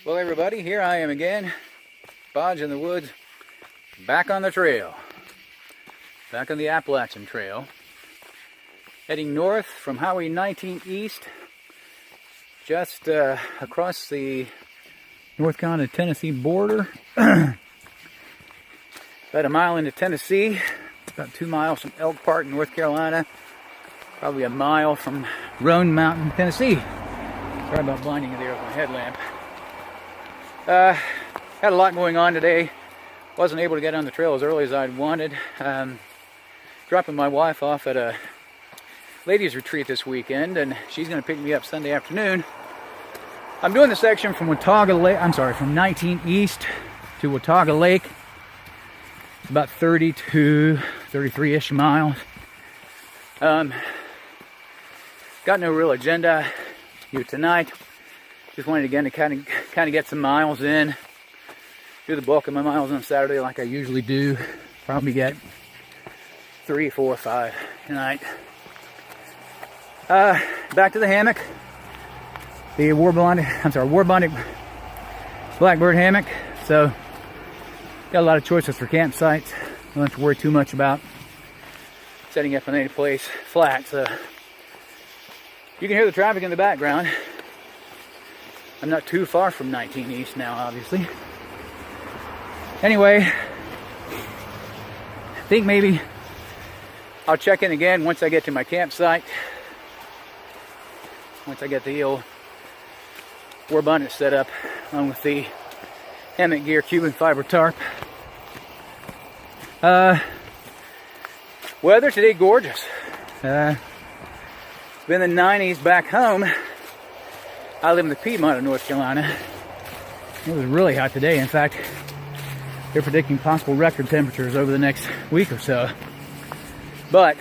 Well, everybody, here I am again, Bodge in the woods, back on the trail, back on the Appalachian Trail, heading north from Highway 19 east, just across the North Carolina-Tennessee border, about a mile into Tennessee, about 2 miles from Elk Park, North Carolina, probably a mile from Roan Mountain, Tennessee. Sorry about blinding you there with my headlamp. Had a lot going on today. Wasn't able to get on the trail as early as I'd wanted. Dropping my wife off at a ladies retreat this weekend, and she's going to pick me up Sunday afternoon. I'm doing the section from Watauga Lake. I'm sorry, from 19 East to Watauga Lake. It's about 32, 33-ish miles. Got no real agenda here tonight. Just wanted again to kind of get some miles in. Do the bulk of my miles on Saturday like I usually do. Probably get 3, 4, 5 tonight. Back to the hammock. The war-bonded blackbird hammock. So got a lot of choices for campsites. Don't have to worry too much about setting up in any place flat. So you can hear the traffic in the background. I'm not too far from 19 East now, obviously. Anyway, I think maybe I'll check in again once I get to my campsite. Once I get the old war bonnet set up, along with the hammock gear Cuban fiber tarp. Weather today gorgeous. It's been the 90s back home. I live in the Piedmont of North Carolina. It was really hot today. In fact, they're predicting possible record temperatures over the next week or so. But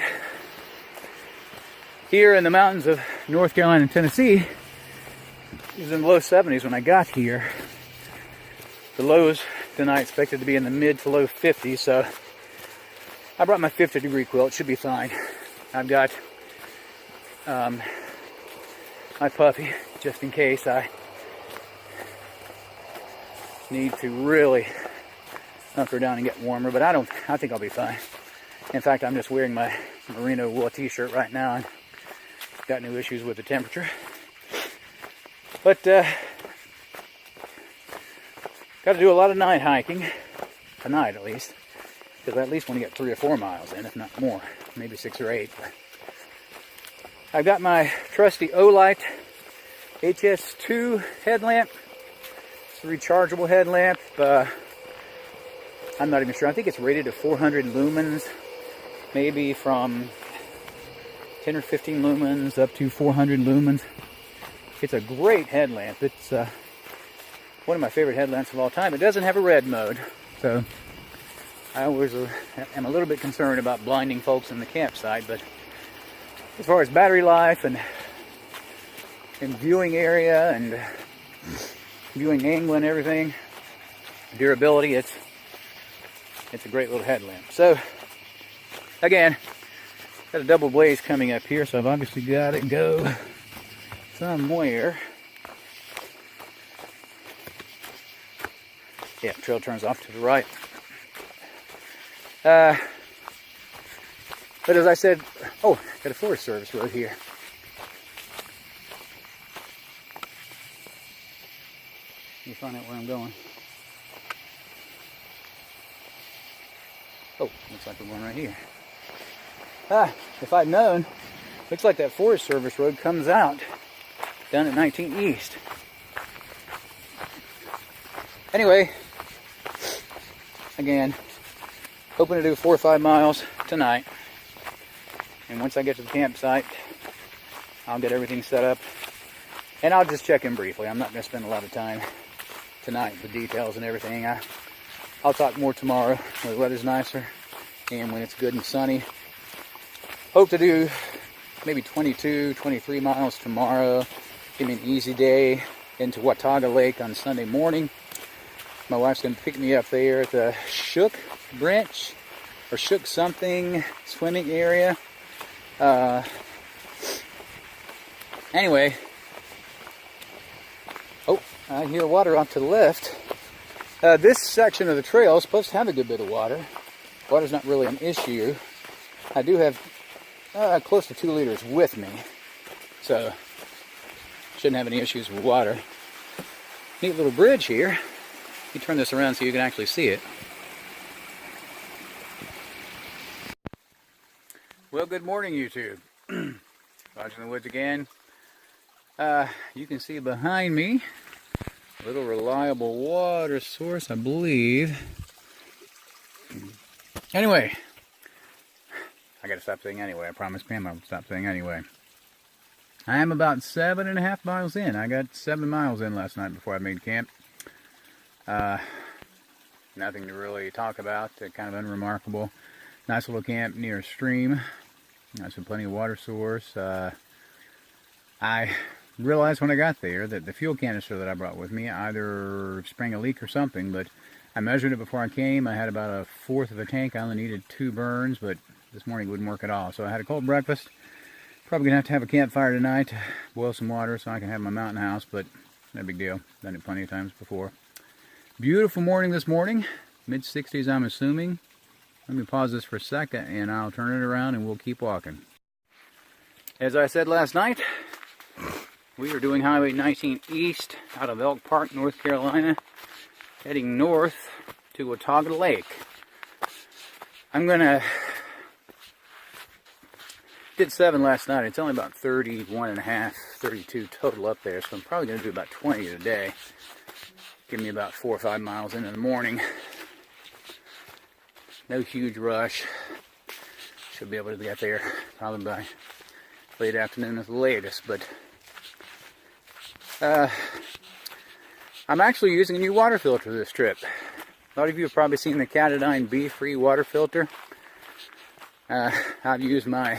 here in the mountains of North Carolina and Tennessee, it was in the low 70s when I got here. The lows tonight expected to be in the mid to low 50s, so I brought my 50-degree quilt. It should be fine. I've got my puppy, just in case I need to really hunker down and get warmer, but I think I'll be fine. In fact, I'm just wearing my merino wool t-shirt right now and got no issues with the temperature. But got to do a lot of night hiking tonight, at least, because I at least want to get 3 or 4 miles in, if not more, maybe 6 or 8. I've got my trusty Olight HS2 headlamp. It's a rechargeable headlamp. I'm not even sure. I think it's rated at 400 lumens, maybe from 10 or 15 lumens up to 400 lumens. It's a great headlamp. It's one of my favorite headlamps of all time. It doesn't have a red mode, so I always am a little bit concerned about blinding folks in the campsite, but as far as battery life and viewing area and viewing angle and everything, durability, it's a great little headlamp. So again, got a double blaze coming up here, so I've obviously got to go somewhere. Yeah, trail turns off to the right. But as I said, oh, got a Forest Service road here. Let me find out where I'm going. Oh, looks like the one right here. If I'd known, looks like that Forest Service road comes out down at 19 East. Anyway, again, hoping to do 4 or 5 miles tonight. And once I get to the campsite, I'll get everything set up. And I'll just check in briefly. I'm not going to spend a lot of time tonight with details and everything. I'll talk more tomorrow when the weather's nicer and when it's good and sunny. Hope to do maybe 22, 23 miles tomorrow. Give me an easy day into Watauga Lake on Sunday morning. My wife's going to pick me up there at the Shook Branch or Shook something swimming area. Anyway, Oh, I hear water off to the left. This section of the trail is supposed to have a good bit of water. Water's not really an issue. I do have close to 2 liters with me, so shouldn't have any issues with water. Neat little bridge here. Let me turn this around so you can actually see it. Well, good morning, YouTube. Watching the woods again. You can see behind me a little reliable water source, I believe. Anyway, I gotta stop saying anyway. I promised Pam I would stop saying anyway. I am about 7.5 miles in. I got 7 miles in last night before I made camp. Nothing to really talk about. Kind of unremarkable. Nice little camp near a stream. Nice and plenty of water source. I realized when I got there that the fuel canister that I brought with me either sprang a leak or something, but I measured it before I came. I had about 1/4 of a tank. I only needed 2 burns, but this morning it wouldn't work at all. So I had a cold breakfast. Probably gonna have to have a campfire tonight to boil some water so I can have my mountain house, but no big deal. Done it plenty of times before. Beautiful morning this morning. Mid-60s, I'm assuming. Let me pause this for a second and I'll turn it around and we'll keep walking. As I said last night, we are doing Highway 19 East out of Elk Park, North Carolina, heading north to Watauga Lake. I'm gonna did 7 last night. It's only about 31.5, 32 total up there, so I'm probably gonna do about 20 today. Give me about 4 or 5 miles in the morning. No huge rush. Should be able to get there probably by late afternoon at the latest, but I'm actually using a new water filter this trip. A lot of you have probably seen the Catadine B-Free water filter. I've used my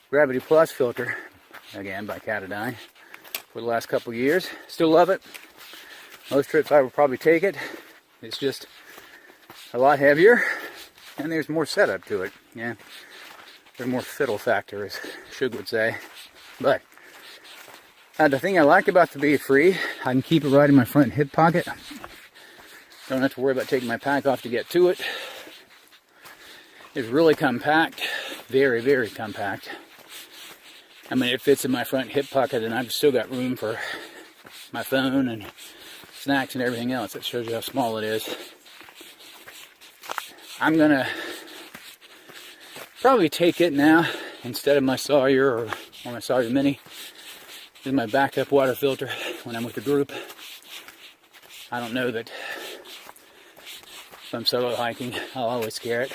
Gravity Plus filter, again by Catadine, for the last couple years. Still love it. Most trips I will probably take it. It's just a lot heavier, and there's more setup to it. Yeah, there's more fiddle factor, as Suge would say. But the thing I like about the B-Free, I can keep it right in my front hip pocket. Don't have to worry about taking my pack off to get to it. It's really compact, very, very compact. I mean, it fits in my front hip pocket, and I've still got room for my phone and snacks and everything else. That shows you how small it is. I'm gonna probably take it now instead of my Sawyer or my Sawyer Mini. This is my backup water filter when I'm with the group. I don't know that if I'm solo hiking, I'll always carry it.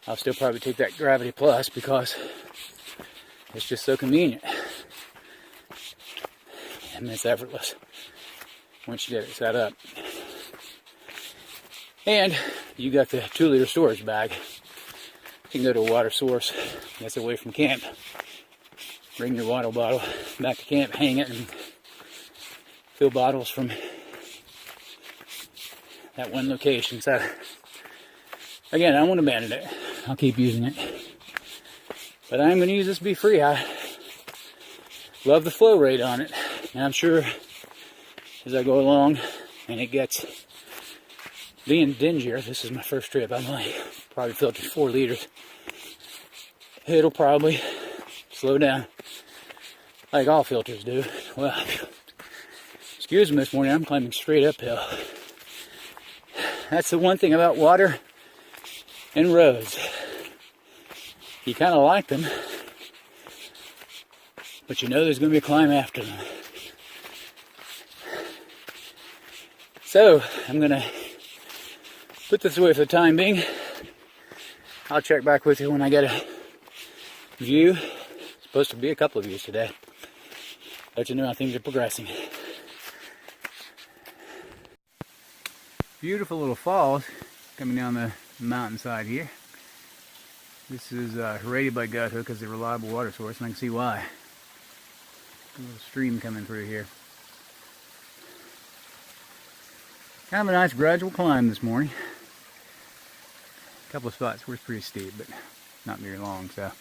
I'll still probably take that Gravity Plus because it's just so convenient. And it's effortless once you get it set up. And you got the 2-liter storage bag. You can go to a water source that's away from camp. Bring your water bottle back to camp, hang it, and fill bottles from that one location. So, again, I won't abandon it. I'll keep using it. But I'm going to use this B-Free. I love the flow rate on it. And I'm sure as I go along and it gets being dingier, this is my first trip. I'm only probably filtered 4 liters. It'll probably slow down like all filters do. Well, excuse me this morning, I'm climbing straight uphill. That's the one thing about water and roads. You kind of like them, but you know there's going to be a climb after them. So, I'm going to put this away for the time being. I'll check back with you when I get a view. It's supposed to be a couple of views today. Let you know how things are progressing. Beautiful little falls coming down the mountainside here. This is rated by Guthook as a reliable water source, and I can see why. A little stream coming through here. Kind of a nice gradual climb this morning. A couple of spots were pretty steep, but not very long, so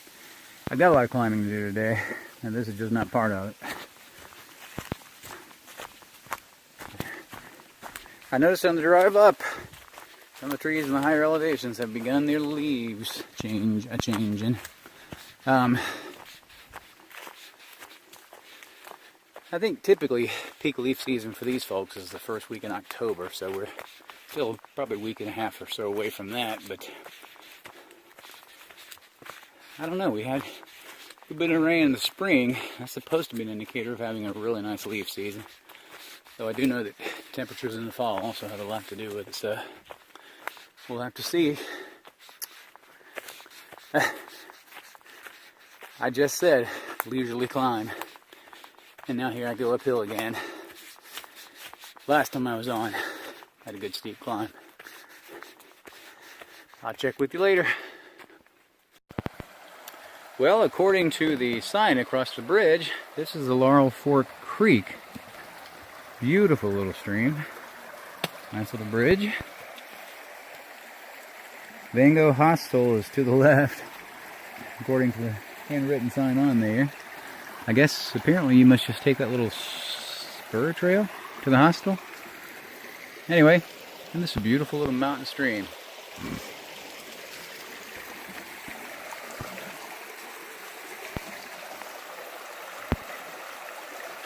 I've got a lot of climbing to do today. and this is just not part of it. I noticed on the drive up, some of the trees in the higher elevations have begun their leaves changing. I think typically peak leaf season for these folks is the first week in October, so we're still probably a week and a half or so away from that, but I don't know, we had a bit of rain in the spring. That's supposed to be an indicator of having a really nice leaf season. Though I do know that temperatures in the fall also have a lot to do with it, so we'll have to see. I just said leisurely climb, and now here I go uphill again. Last time I was on, I had a good steep climb. I'll check with you later. Well, according to the sign across the bridge, this is the Laurel Fork Creek. Beautiful little stream. Nice little bridge. Vango Hostel is to the left, according to the handwritten sign on there. I guess apparently you must just take that little spur trail to the hostel. Anyway, and this is a beautiful little mountain stream.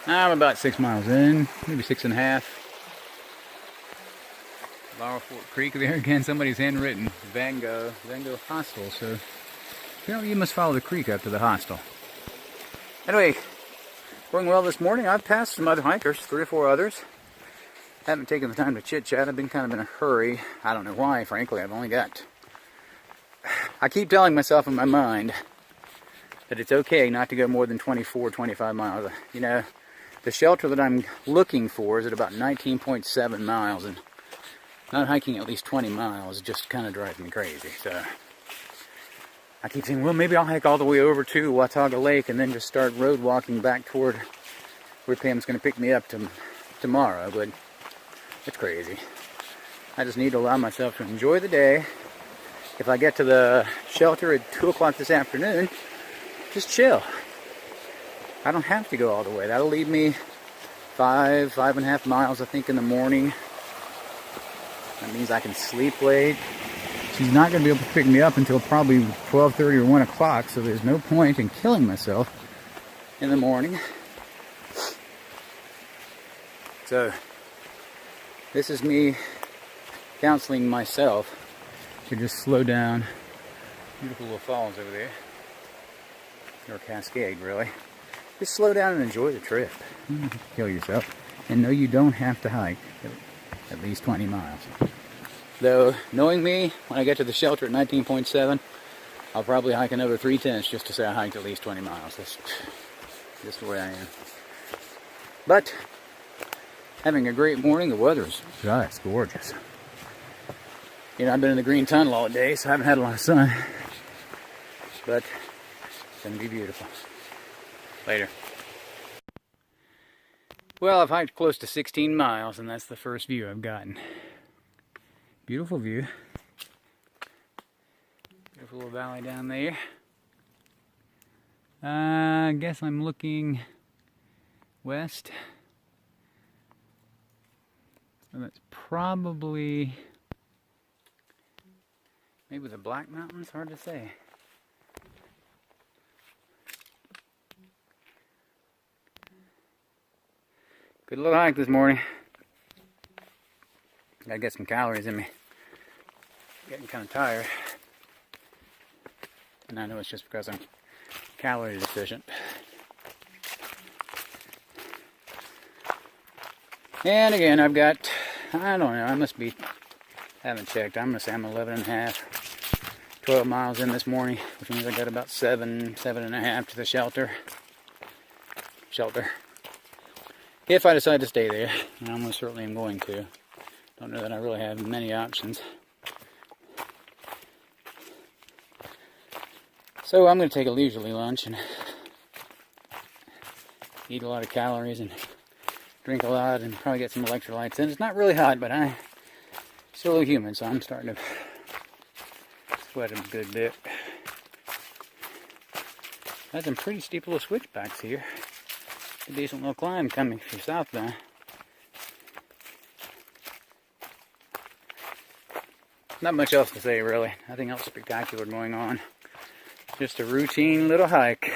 I'm about 6 miles in, maybe 6.5. Laurel Fork Creek there again, somebody's handwritten Vango Hostel, so apparently you must follow the creek up to the hostel. Anyway, going well this morning. I've passed some other hikers, 3 or 4 others. Haven't taken the time to chit chat. I've been kind of in a hurry. I don't know why, frankly. I keep telling myself in my mind that it's okay not to go more than 24, 25 miles. You know, the shelter that I'm looking for is at about 19.7 miles, and not hiking at least 20 miles just kind of drives me crazy. So I keep saying, well, maybe I'll hike all the way over to Watauga Lake and then just start road walking back toward where Pam's going to pick me up tomorrow, but it's crazy. I just need to allow myself to enjoy the day. If I get to the shelter at 2 o'clock this afternoon, just chill. I don't have to go all the way. That'll leave me 5.5 miles, I think, in the morning. That means I can sleep late. She's not going to be able to pick me up until probably 12:30 or 1 o'clock, so there's no point in killing myself in the morning. So, this is me counseling myself to just slow down. Beautiful little falls over there. Or cascade, really. Just slow down and enjoy the trip. You don't have to kill yourself. And no, you don't have to hike at least 20 miles. Though, knowing me, when I get to the shelter at 19.7, I'll probably hike another 3/10 just to say I hiked at least 20 miles. That's just the way I am. But, having a great morning. The weather's just gorgeous. You know, I've been in the green tunnel all day, so I haven't had a lot of sun. But it's going to be beautiful. Later. Well, I've hiked close to 16 miles, and that's the first view I've gotten. Beautiful view. Beautiful little valley down there. I guess I'm looking west. So that's probably maybe the Black Mountains, hard to say. Good little hike this morning. Gotta get some calories in me. Getting kind of tired. And I know it's just because I'm calorie deficient. And again, I've got, I don't know, I must be, haven't checked, I'm going to say I'm 11.5, 12 miles in this morning, which means I got about 7.5 to the shelter. If I decide to stay there, and I almost certainly am going to. Don't know that I really have many options. So I'm going to take a leisurely lunch and eat a lot of calories and drink a lot and probably get some electrolytes in. It's not really hot, but I'm still a human, so I'm starting to sweat a good bit. Got some pretty steep little switchbacks here. A decent little climb coming if you're southbound. Not much else to say, really. Nothing else spectacular going on. Just a routine little hike.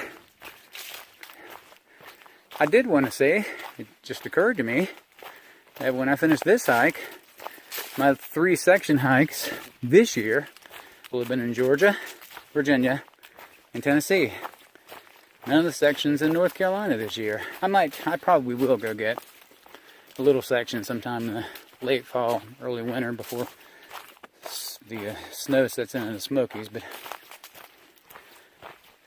I did want to say, it just occurred to me, that when I finish this hike, my 3 section hikes this year will have been in Georgia, Virginia, and Tennessee. None of the sections in North Carolina this year. I probably will go get a little section sometime in the late fall, early winter before the snow sets in the Smokies. But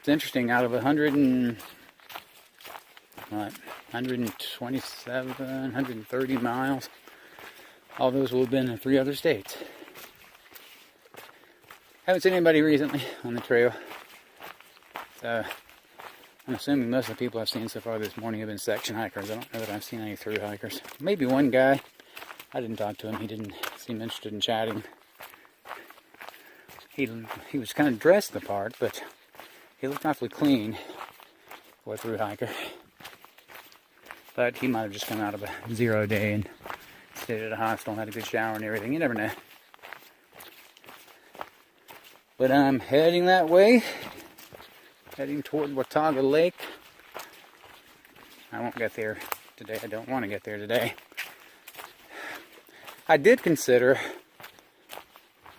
it's interesting, out of 127, 130 miles, all those will have been in 3 other states. Haven't seen anybody recently on the trail. So I'm assuming most of the people I've seen so far this morning have been section hikers. I don't know that I've seen any through hikers. Maybe one guy. I didn't talk to him. He didn't seem interested in chatting. He was kind of dressed the part, but he looked awfully clean for a through hiker. But he might have just come out of a 0 day and stayed at a hostel and had a good shower and everything. You never know. But I'm heading that way. Heading toward Watauga Lake. I won't get there today. I don't want to get there today. I did consider,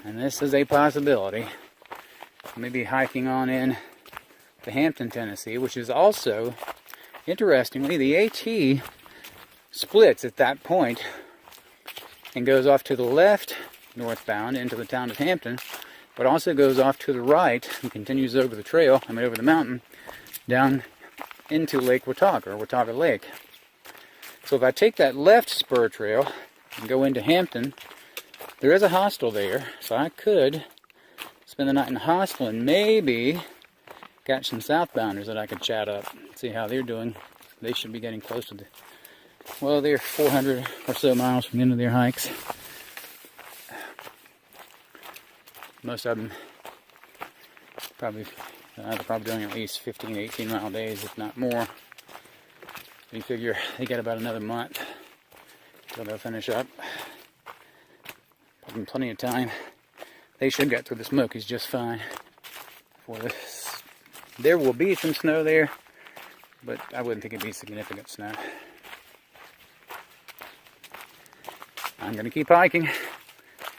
and this is a possibility, maybe hiking on in to Hampton, Tennessee, which is also, interestingly, the AT splits at that point and goes off to the left, northbound, into the town of Hampton, but also goes off to the right and continues over the trail, over the mountain, down into Lake Watauga, or Watauga Lake. So if I take that left spur trail and go into Hampton, there is a hostel there, so I could spend the night in the hostel and maybe catch some southbounders that I could chat up, see how they're doing. They should be getting close to well, they're 400 or so miles from the end of their hikes. Most of them they're probably doing at least 15, 18 mile days, if not more. You figure they got about another month until they'll finish up. Probably plenty of time. They should get through the Smokies just fine. There will be some snow there, but I wouldn't think it'd be significant snow. I'm going to keep hiking.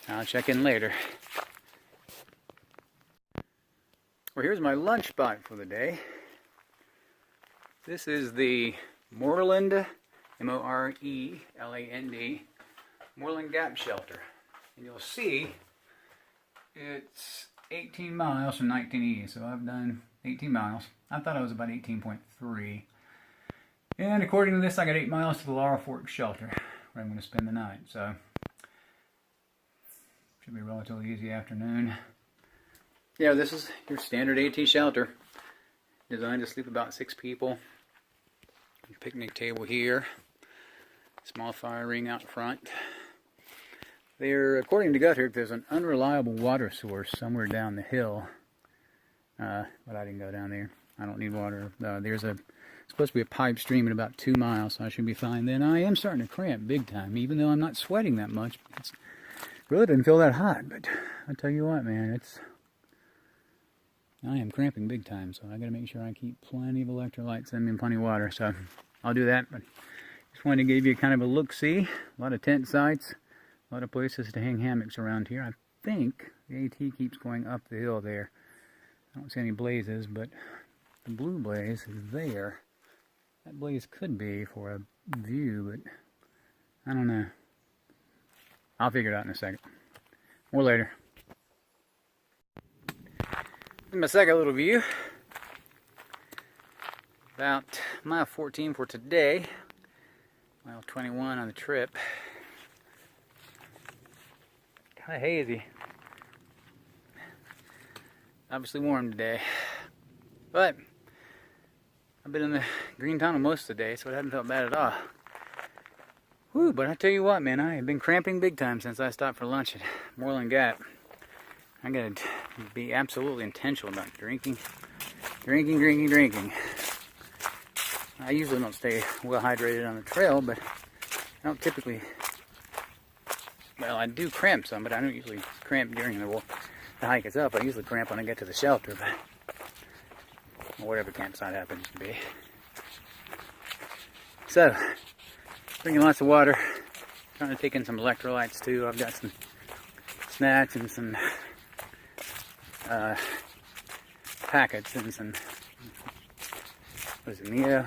I'll check in later. Well, here's my lunch spot for the day. This is the Moreland, M-O-R-E-L-A-N-D, Moreland Gap Shelter. And you'll see it's 18 miles from 19E, so I've done 18 miles. I thought I was about 18.3. And according to this, I got 8 miles to the Laurel Fork Shelter, where I'm going to spend the night. So, should be a relatively easy afternoon. Yeah, this is your standard AT shelter. Designed to sleep about 6 people. Your picnic table here. Small fire ring out front. There, according to Guthrie, there's an unreliable water source somewhere down the hill. But I didn't go down there. I don't need water. There's supposed to be a pipe stream at about 2 miles, so I should be fine then. I am starting to cramp big time, even though I'm not sweating that much. It really didn't feel that hot, but I tell you what, man, I am cramping big time, so I got to make sure I keep plenty of electrolytes in me and plenty of water. So I'll do that. But just wanted to give you kind of a look-see. A lot of tent sites, a lot of places to hang hammocks around here. I think the AT keeps going up the hill there. I don't see any blazes, but the blue blaze is there. That blaze could be for a view, but I don't know. I'll figure it out in a second. More later. My second little view, about mile 14 for today, mile 21 on the trip. Kind of hazy. Obviously warm today, but I've been in the green tunnel most of the day, so it hasn't felt bad at all. Whew, but I tell you what, man, I have been cramping big time since I stopped for lunch at Moreland Gap. I gotta be absolutely intentional about drinking Drinking, drinking, drinking. I usually don't stay well hydrated on the trail, but I don't typically, well, I do cramp some, but I don't usually cramp during the hike itself. I usually cramp when I get to the shelter, or whatever campsite happens to be. So, drinking lots of water, trying to take in some electrolytes too. I've got some snacks and some packets and some, what is it, Neo?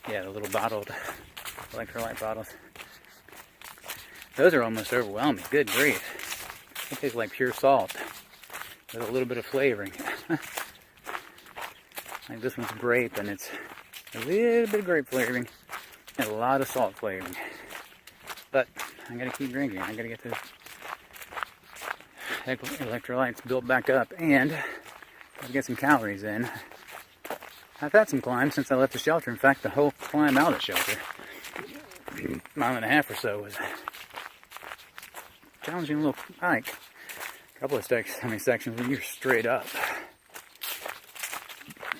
Yeah, the little bottled electrolyte bottles. Those are almost overwhelming. Good grief. They taste like pure salt with a little bit of flavoring. Like this one's grape, and it's a little bit of grape flavoring and a lot of salt flavoring. But I gotta keep drinking. I gotta get those electrolytes built back up, and I'll get some calories in. I've had some climbs since I left the shelter. In fact, the whole climb out of the shelter, mile and a half or so, was a challenging little hike. A couple of sections where you're straight up,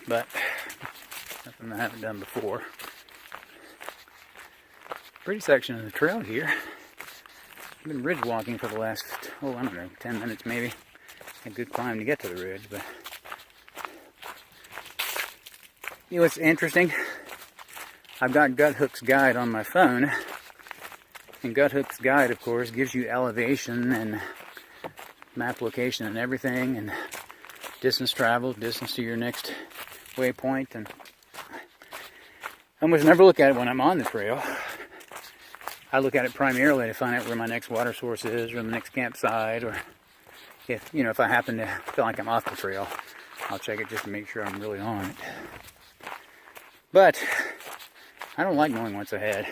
but nothing I haven't done before. Pretty section of the trail here. I've been ridge walking for the last, I don't know, 10 minutes maybe. A good climb to get to the ridge, but you know what's interesting? I've got Guthook's guide on my phone, and Guthook's guide, of course, gives you elevation and map location and everything, and distance traveled, distance to your next waypoint, and I almost never look at it when I'm on the trail. I look at it primarily to find out where my next water source is, or the next campsite, or if I happen to feel like I'm off the trail, I'll check it just to make sure I'm really on it. But I don't like knowing what's ahead.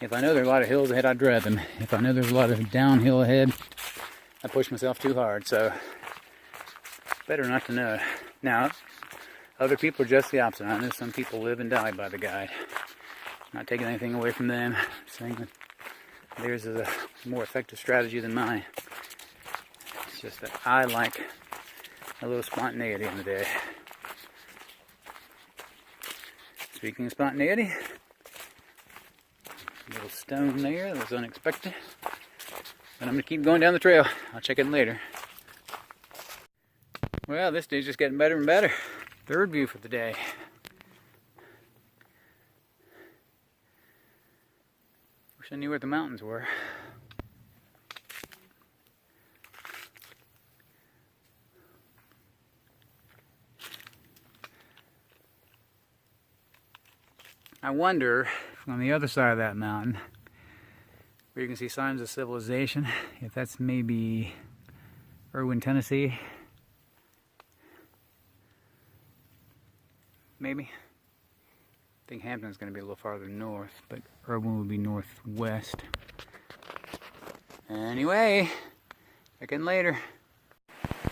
If I know there's a lot of hills ahead, I dread them. If I know there's a lot of downhill ahead, I push myself too hard. So better not to know. Now, other people are just the opposite. I know some people live and die by the guide. Not taking anything away from them, saying that theirs is a more effective strategy than mine. It's just that I like a little spontaneity in the day. Speaking of spontaneity, a little stone there that was unexpected. But I'm going to keep going down the trail. I'll check it later. Well, this day's just getting better and better. Third view for the day. Wish I knew where the mountains were. I wonder, on the other side of that mountain, where you can see signs of civilization, if that's maybe Erwin, Tennessee. Maybe. I think Hampton's going to be a little farther north, but Erwin would be northwest. Anyway, check in later.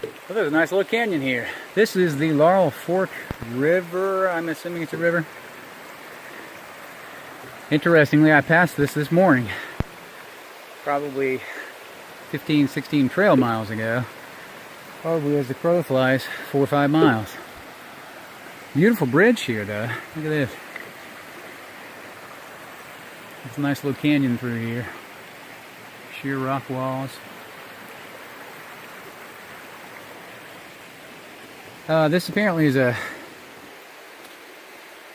Well, there's a nice little canyon here. This is the Laurel Fork River. I'm assuming it's a river. Interestingly, I passed this morning, probably 15, 16 trail miles ago. Probably as the crow flies, 4 or 5 miles. Beautiful bridge here, though. Look at this. It's a nice little canyon through here. Sheer rock walls. This apparently is a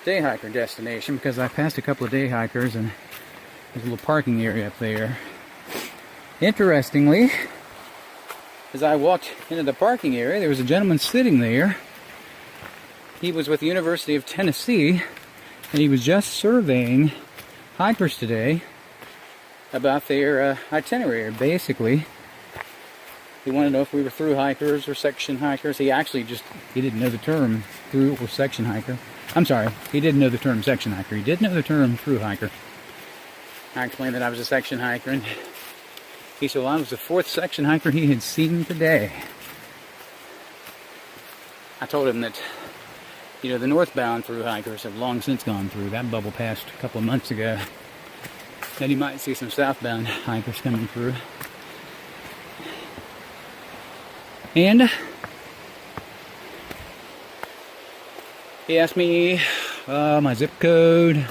day hiker destination, because I passed a couple of day hikers and there's a little parking area up there. Interestingly, as I walked into the parking area, there was a gentleman sitting there. He was with the University of Tennessee, and he was just surveying hikers today about their itinerary. Basically, he wanted to know if we were through hikers or section hikers. He didn't know the term through or section hiker. I'm sorry, he didn't know the term section hiker. He did know the term through hiker. I explained that I was a section hiker, and he said, well, I was the 4th section hiker he had seen today. I told him that, the northbound through hikers have long since gone through. That bubble passed a couple of months ago. Then you might see some southbound hikers coming through. And He asked me my zip code,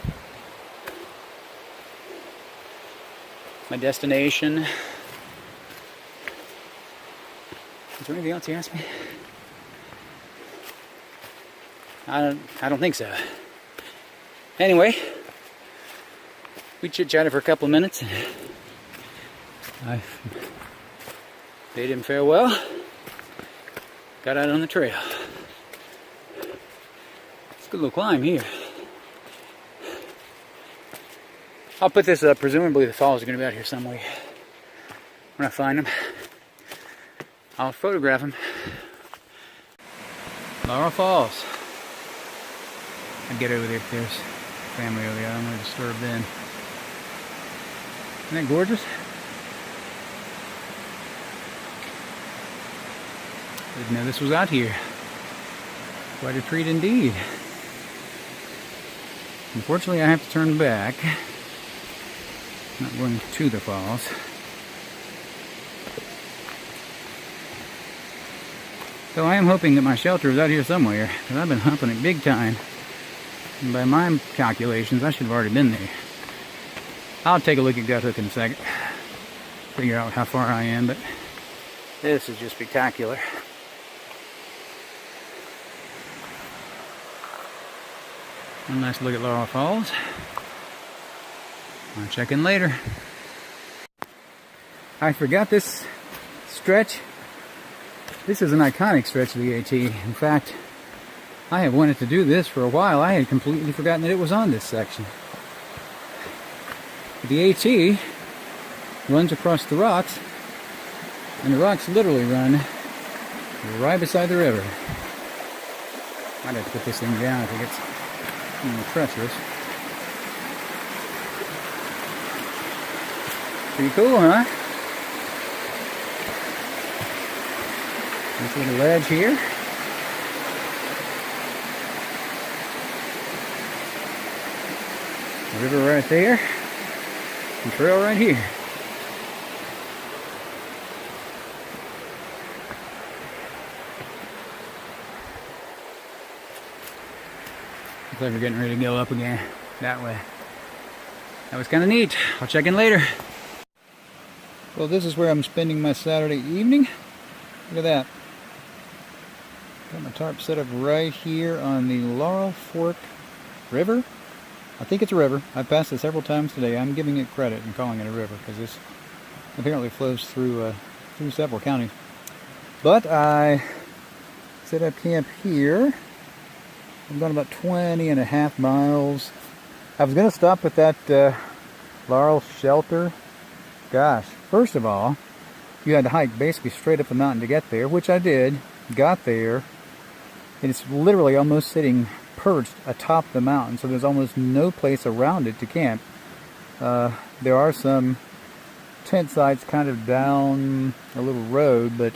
my destination. Is there anything else he asked me? I don't think so. Anyway, we chit-chatted for a couple of minutes. I bade him farewell. Got out on the trail. It's a good little climb here. I'll put this up. Presumably the falls are going to be out here somewhere. When I find them, I'll photograph them. Laurel Falls. I'd get over there if there's family over there. I don't want to disturb them. Isn't that gorgeous? Didn't know this was out here. Quite a treat indeed. Unfortunately, I have to turn back. Not going to the falls. So I am hoping that my shelter is out here somewhere, because I've been humping it big time. And by my calculations, I should have already been there. I'll take a look at Gut Hook in a second. Figure out how far I am, but this is just spectacular. One nice look at Laurel Falls. I'll check in later. I forgot this stretch. This is an iconic stretch of the AT. In fact, I have wanted to do this for a while. I had completely forgotten that it was on this section. The AT runs across the rocks, and the rocks literally run right beside the river. I'd have to put this thing down if it gets treacherous. Pretty cool, huh? This little ledge here. The river right there. The trail right here. Looks like we're getting ready to go up again that way. That was kind of neat. I'll check in later. Well, this is where I'm spending my Saturday evening. Look at that. Got my tarp set up right here on the Laurel Fork River. I think it's a river. I've passed it several times today. I'm giving it credit and calling it a river because this apparently flows through several counties. But I set up camp here. I've gone about 20.5 miles. I was going to stop at that Laurel shelter. Gosh, first of all, you had to hike basically straight up the mountain to get there, which I did. Got there, and it's literally almost sitting perched atop the mountain, so there's almost no place around it to camp. There are some tent sites kind of down a little road, a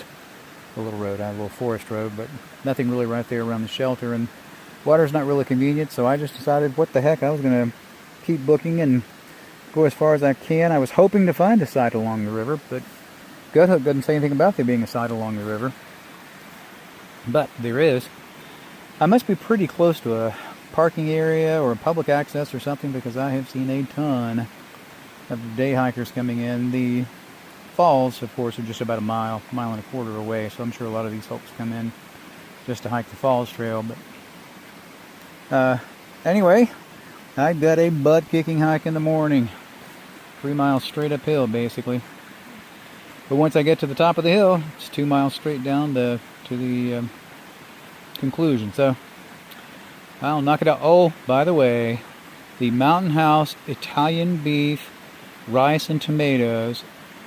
little forest road, but nothing really right there around the shelter, and water's not really convenient, so I just decided, what the heck, I was going to keep booking and go as far as I can. I was hoping to find a site along the river, but Gut Hook doesn't say anything about there being a site along the river. But there is. I must be pretty close to a parking area or public access or something, because I have seen a ton of day hikers coming in. The falls, of course, are just about a mile and a quarter away, so I'm sure a lot of these folks come in just to hike the falls trail. But anyway, I got a butt-kicking hike in the morning. 3 miles straight uphill, basically. But once I get to the top of the hill, it's 2 miles straight down to the conclusion. So I'll knock it out. Oh, by the way, the Mountain House Italian beef, rice and tomatoes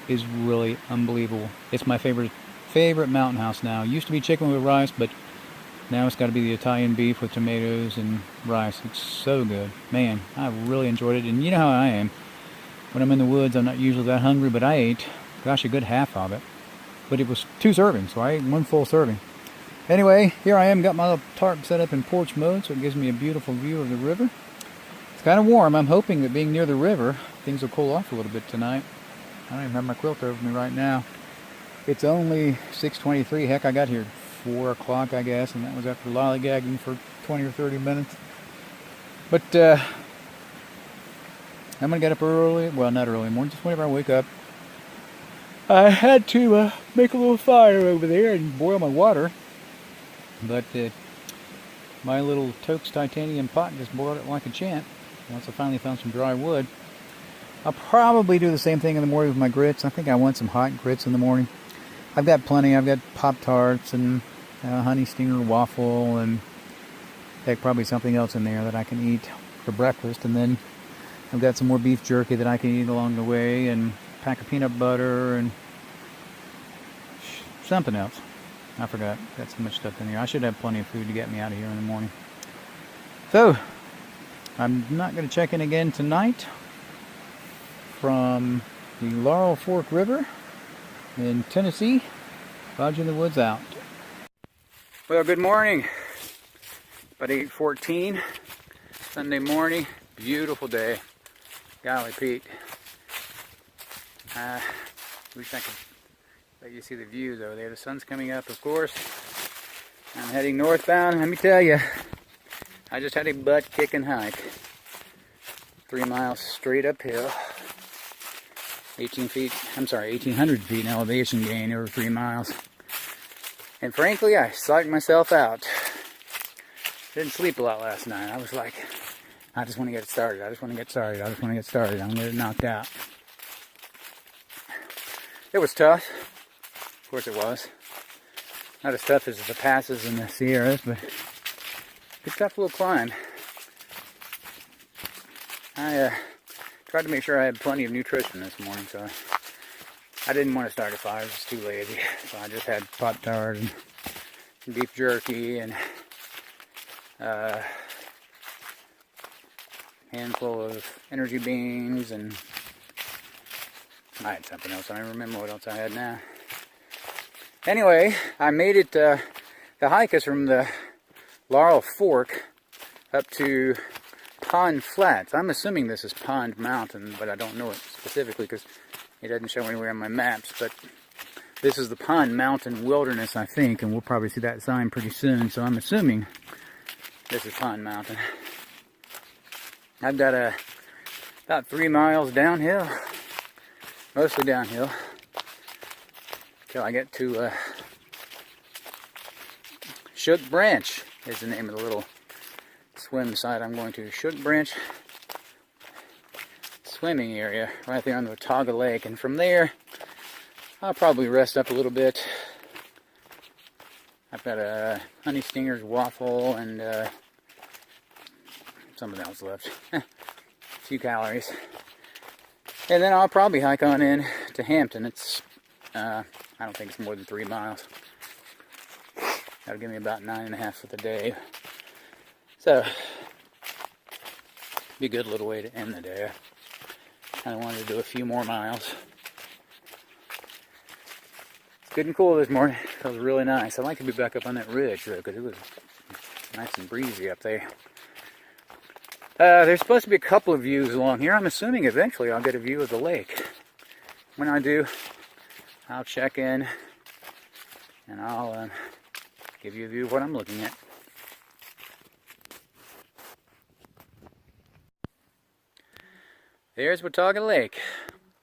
is really unbelievable. It's my favorite Mountain House now. It used to be chicken with rice, but now it's got to be the Italian beef with tomatoes and rice. It's so good. Man, I really enjoyed it. And you know how I am. When I'm in the woods, I'm not usually that hungry, but I ate, gosh, a good half of it. But it was 2 servings, so I ate 1 full serving. Anyway, here I am, got my little tarp set up in porch mode, so it gives me a beautiful view of the river. It's kind of warm. I'm hoping that being near the river, things will cool off a little bit tonight. I don't even have my quilt over me right now. It's only 6:23. Heck, I got here at 4 o'clock, I guess, and that was after lollygagging for 20 or 30 minutes. But I'm gonna get up early. Well, not early morning, just whenever I wake up. I had to make a little fire over there and boil my water, but my little Toaks titanium pot just boiled it like a champ. Once I finally found some dry wood. I'll probably do the same thing in the morning with my grits. I think I want some hot grits in the morning. I've got plenty. I've got Pop-Tarts and honey stinger waffle, and heck, probably something else in there that I can eat for breakfast. And then I've got some more beef jerky that I can eat along the way, and a pack of peanut butter, and something else. I forgot. Got so much stuff in here. I should have plenty of food to get me out of here in the morning. So, I'm not going to check in again tonight from the Laurel Fork River in Tennessee. Lodge in the Woods out. Well, good morning. About 8:14, Sunday morning. Beautiful day. Golly Pete. Wish I could let you see the views over there. The sun's coming up, of course. I'm heading northbound. Let me tell you, I just had a butt-kicking hike. 3 miles straight uphill. 1,800 feet in elevation gain over 3 miles. And frankly, I psyched myself out. Didn't sleep a lot last night. I was like, I just want to get started. I just want to get started. I just want to get started. I'm going to get it knocked out. It was tough. Of course it was. Not as tough as the passes and the Sierras, but it's a tough little climb. I tried to make sure I had plenty of nutrition this morning, so I didn't want to start a fire. I was just too lazy. So I just had Pop-Tart and beef jerky and a handful of energy beans, and I had something else. I don't remember what else I had now. Anyway, I made it. The hike is from the Laurel Fork up to Pond Flats. I'm assuming this is Pond Mountain, but I don't know it specifically because it doesn't show anywhere on my maps. But this is the Pond Mountain Wilderness, I think, and we'll probably see that sign pretty soon. So I'm assuming this is Pond Mountain. I've got about 3 miles downhill, mostly downhill, till I get to Shook Branch is the name of the little swim site I'm going to. Shook Branch swimming area right there on the Watauga Lake, and from there I'll probably rest up a little bit. I've got a honey stingers waffle and something else left. A few calories. And then I'll probably hike on in to Hampton. It's I don't think it's more than 3 miles. That'll give me about 9.5 for the day. So, be a good little way to end the day. I kind of wanted to do a few more miles. It's good and cool this morning. Feels really nice. I'd like to be back up on that ridge though, because it was nice and breezy up there. There's supposed to be a couple of views along here. I'm assuming eventually I'll get a view of the lake. When I do, I'll check in and I'll give you a view of what I'm looking at. There's Watauga Lake.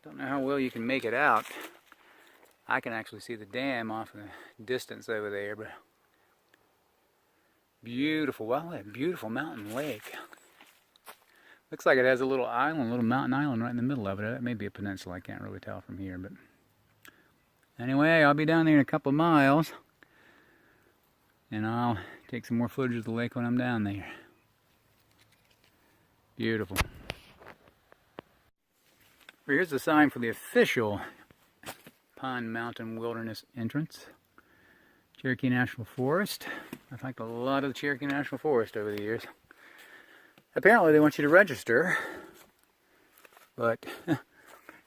Don't know how well you can make it out. I can actually see the dam off in the distance over there, but beautiful, wow, that beautiful mountain lake. Looks like it has a little island, a little mountain island right in the middle of it. That may be a peninsula, I can't really tell from here, but anyway, I'll be down there in a couple of miles, and I'll take some more footage of the lake when I'm down there. Beautiful. Well, here's the sign for the official Pond Mountain Wilderness entrance. Cherokee National Forest. I've hiked a lot of the Cherokee National Forest over the years. Apparently they want you to register, but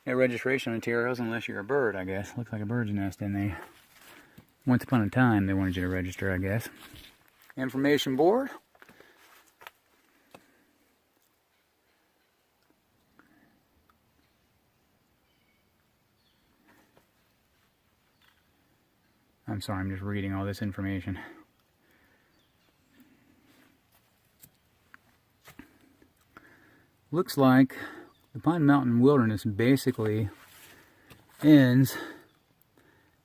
no registration materials unless you're a bird, I guess. Looks like a bird's nest in there. Once upon a time they wanted you to register, I guess. Information board. I'm sorry, I'm just reading all this information. looks like the Pine Mountain Wilderness basically ends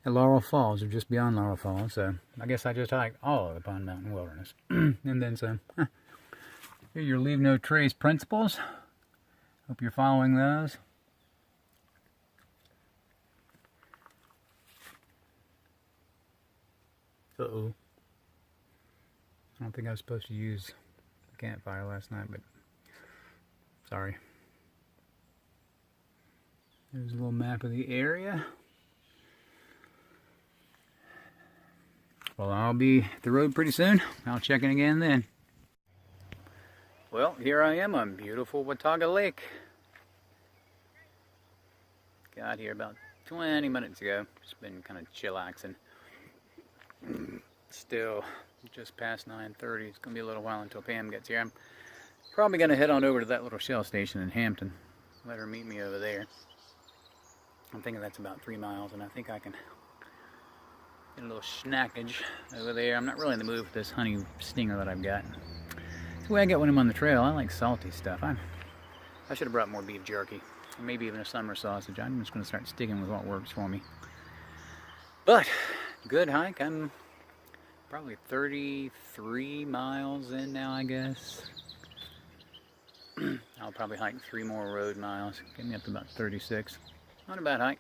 at Laurel Falls, or just beyond Laurel Falls. So I guess I just hiked all of the Pine Mountain Wilderness. And then some. Here are your leave no trace principles. Hope you're following those. Uh-oh. I don't think I was supposed to use the campfire last night, but sorry. There's a little map of the area. Well, I'll be at the road pretty soon. I'll check in again then. Well, here I am on beautiful Watauga Lake. Got here about 20 minutes ago. Just been kind of chillaxing. Still just past 9:30. It's going to be a little while until Pam gets here. I'm probably going to head on over to that little Shell station in Hampton. Let her meet me over there. I'm thinking that's about 3 miles, and I think I can get a little snackage over there. I'm not really in the mood for this honey stinger that I've got. It's the way I get when I'm on the trail. I like salty stuff. I should have brought more beef jerky, or maybe even a summer sausage. I'm just going to start sticking with what works for me. But good hike. I'm probably 33 miles in now, I guess. I'll probably hike 3 more road miles. Get me up to about 36. Not a bad hike.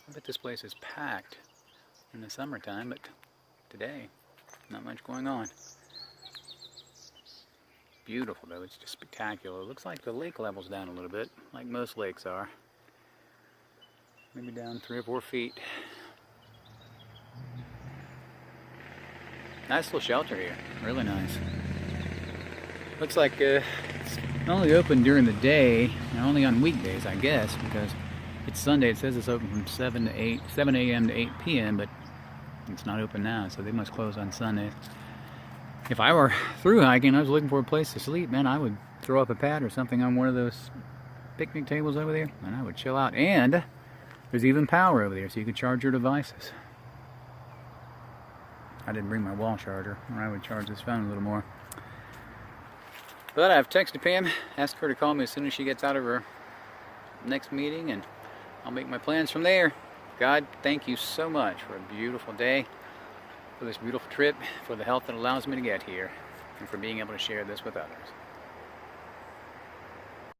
I bet this place is packed in the summertime, but today, not much going on. Beautiful though, it's just spectacular. It looks like the lake level's down a little bit, like most lakes are. Maybe down 3 or 4 feet. Nice little shelter here, really nice. Looks like it's only open during the day, and only on weekdays, I guess, because it's Sunday. It says it's open from 7 a.m. to 8 p.m., but it's not open now, so they must close on Sundays. If I were through hiking and I was looking for a place to sleep, man, I would throw up a pad or something on one of those picnic tables over there, and I would chill out. And there's even power over there, so you could charge your devices. I didn't bring my wall charger, or I would charge this phone a little more. But I've texted Pam, asked her to call me as soon as she gets out of her next meeting, and I'll make my plans from there. God, thank you so much for a beautiful day, for this beautiful trip, for the help that allows me to get here, and for being able to share this with others.